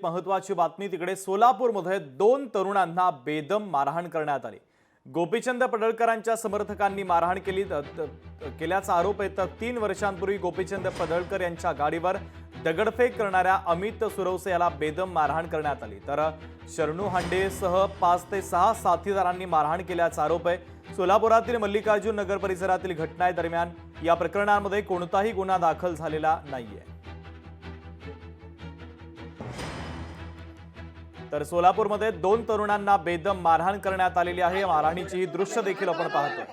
महत्वाची बातमी तिकडे सोलापूरमध्ये दोन तरुणांना बेदम मारहाण करण्यात आली। गोपीचंद पडळकरांच्या समर्थकांनी मारहाण केल्याचा आरोप आहे। तर 3 वर्षांपूर्वी गोपीचंद पडळकर यांच्या गाडीवर दगडफेक करणाऱ्या अमित सुरवसे याला बेदम मारहाण करण्यात आली। तर शरणू हांडेसह 5 ते 6 साथीदारांनी मारहाण केल्याचा आरोप आहे। सोलापुरातील मल्लिकार्जुन नगर परिसरातील घटनेदरम्यान या प्रकरणांमध्ये कोणताही गुन्हा दाखल झालेला नाहीये। तर सोलापूरमध्ये दोन तरुणांना बेदम मारहाण करण्यात आलेली आहे। मारहाणीची ही दृश्य देखील आपण पाहतोय।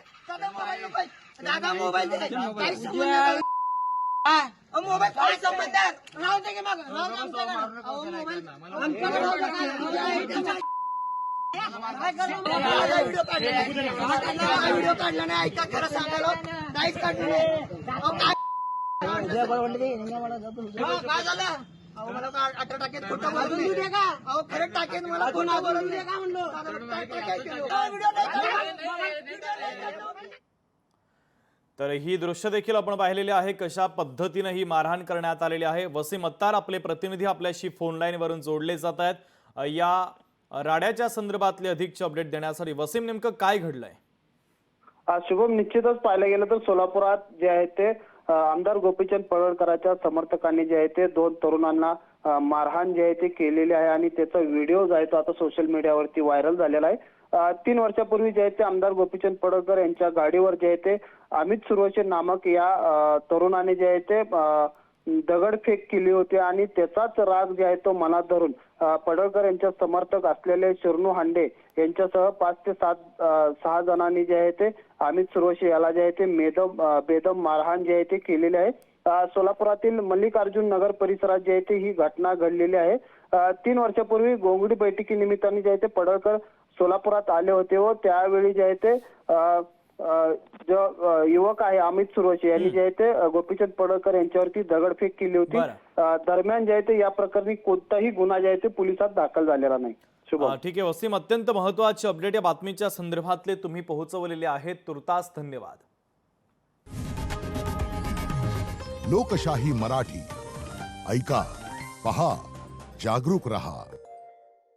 तर ही दृश्य देखील आपण पाहिलेली आहे, कशा पद्धतीने ही मारहाण करण्यात आलेली आहे। वसीम अत्तार आपले प्रतिनिधी आपल्याशी फोन लाईन वरून जोडले जात आहेत। या राड्याच्या संदर्भातले अधिकचे अपडेट देण्यासाठी वसीम, नेमकं काय घडलंय? शुभम, निश्चितच पाहायला गेलं तर सोलापुरात जे आहे ते आमदार गोपीचंद पडळकरांच्या समर्थकांनी जे आहे ते दोन तरुणांना मारहाण जे आहे ते केलेली आहे आणि त्याचा व्हिडिओ जो आहे तो आता सोशल मीडियावरती व्हायरल झालेला आहे। 3 वर्षापूर्वी जे आहे ते आमदार गोपीचंद पडळकर यांच्या गाडीवर जे आहे ते अमित सुरवसे नामक या तरुणाने जे आहे ते दगडफेक केली होती आणि त्याचाच राग जे आहे तो मनात धरून पडळकर यांच्या समर्थक असलेले शरणू हांडे यांच्यासह 5 ते 6 जणांनी जे आहे ते अमित सुरवसे याला जे आहे ते बेदम मारहाण जे आहे ते केलेली आहे। सोलापुरातील मल्लिकार्जुन नगर परिसरात जे आहे ते ही घटना घडलेली आहे। 3 वर्षापूर्वी गोंगडी बैठकी निमित्ताने जे आहे ते पडळकर सोलापुरात आले होते व त्यावेळी जे आहे ते जो युवक आहे अमित सुरवसे यांनी जे आहे ते गोपीचंद पडळकर यांच्यावरती दगडफेक केली होती। दरम्यान जे आहे ते या प्रकरणी कोणताही गुन्हा जे आहे ते पोलिसात दाखल झालेला नाही। ठीक आहे वसीम, अत्यंत महत्त्वाची अपडेट या बातमीच्या संदर्भातले तुम्ही पोहोचवलेले आहेत, तुर्तास धन्यवाद। लोकशाही मराठी ऐका, पहा, जागरूक रहा।